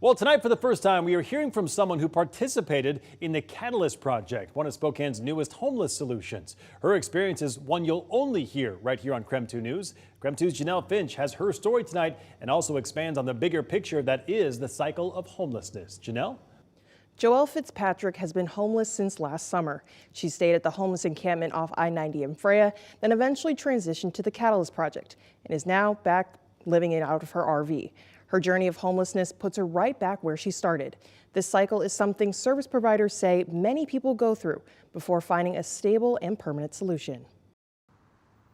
Well, tonight for the first time, we are hearing from someone who participated in the Catalyst Project, one of Spokane's newest homeless solutions. Her experience is one you'll only hear right here on KREM 2 News. KREM 2's Joelle Finch has her story tonight and also expands on the bigger picture that is the cycle of homelessness. Janelle? Joelle Fitzpatrick has been homeless since last summer. She stayed at the homeless encampment off I-90 in Freya, then eventually transitioned to the Catalyst Project and is now back living it out of her RV. Her journey of homelessness puts her right back where she started. This cycle is something service providers say many people go through before finding a stable and permanent solution.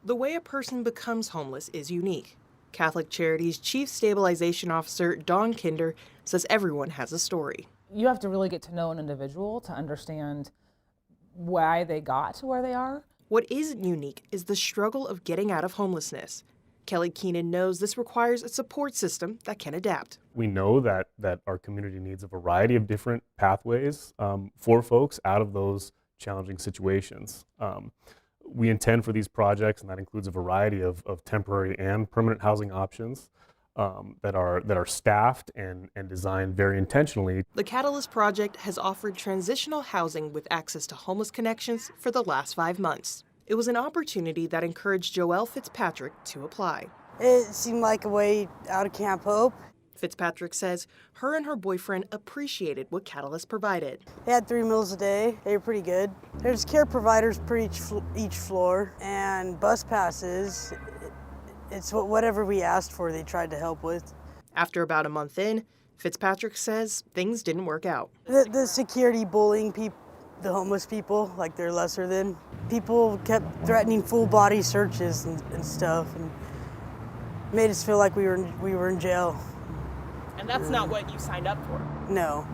The way a person becomes homeless is unique. Catholic Charities Chief Stabilization Officer Dawn Kinder says everyone has a story. You have to really get to know an individual to understand why they got to where they are. What isn't unique is the struggle of getting out of homelessness. Kelly Keenan knows this requires a support system that can adapt. We know that our community needs a variety of different pathways for folks out of those challenging situations. We intend for these projects, and that includes a variety of temporary and permanent housing options that are staffed and designed very intentionally. The Catalyst Project has offered transitional housing with access to homeless connections for the last 5 months. It was an opportunity that encouraged Joelle Fitzpatrick to apply. It seemed like a way out of Camp Hope. Fitzpatrick says her and her boyfriend appreciated what Catalyst provided. They had 3 meals a day. They were pretty good. There's care providers per each floor, and bus passes. It's whatever we asked for, they tried to help with. After about a month in, Fitzpatrick says things didn't work out. The security bullying the homeless people like they're lesser than. People kept threatening full body searches and stuff, and made us feel like we were in jail. And that's not what you signed up for? No.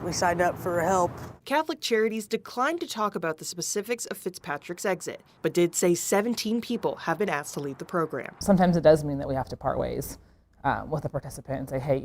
We signed up for help. Catholic Charities declined to talk about the specifics of Fitzpatrick's exit, but did say 17 people have been asked to leave the program. Sometimes it does mean that we have to part ways with a participant and say, hey,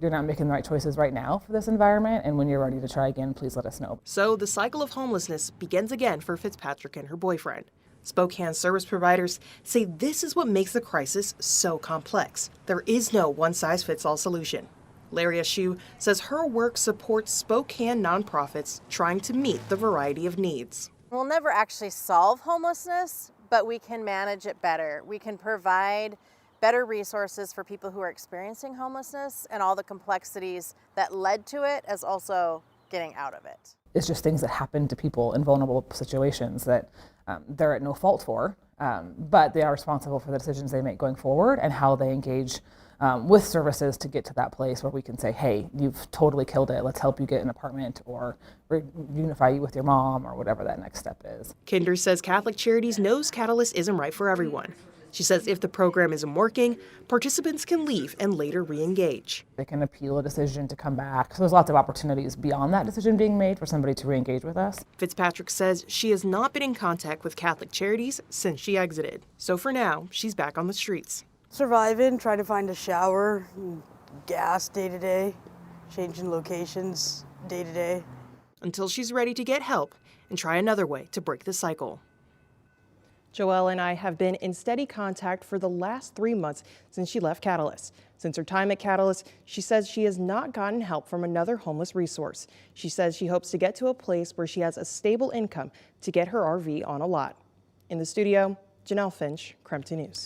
you're not making the right choices right now for this environment, and when you're ready to try again, please let us know. So the cycle of homelessness begins again for Fitzpatrick and her boyfriend. Spokane service providers say this is what makes the crisis so complex. There is no one-size-fits-all solution. Larry Ashu says her work supports Spokane nonprofits trying to meet the variety of needs. We'll never actually solve homelessness, but we can manage it better. We can provide better resources for people who are experiencing homelessness and all the complexities that led to it, as also getting out of it. It's just things that happen to people in vulnerable situations that they're at no fault for, but they are responsible for the decisions they make going forward and how they engage with services to get to that place where we can say, hey, you've totally killed it, let's help you get an apartment or reunify you with your mom or whatever that next step is. Kinder says Catholic Charities knows Catalyst isn't right for everyone. She says if the program isn't working, participants can leave and later re-engage. They can appeal a decision to come back. So there's lots of opportunities beyond that decision being made for somebody to re-engage with us. Fitzpatrick says she has not been in contact with Catholic Charities since she exited. So for now, she's back on the streets. Surviving, trying to find a shower, gas day to day, changing locations day to day. Until she's ready to get help and try another way to break the cycle. Joelle and I have been in steady contact for the last 3 months since she left Catalyst. Since her time at Catalyst, she says she has not gotten help from another homeless resource. She says she hopes to get to a place where she has a stable income to get her RV on a lot. In the studio, Joelle Finch, KREM 2 News.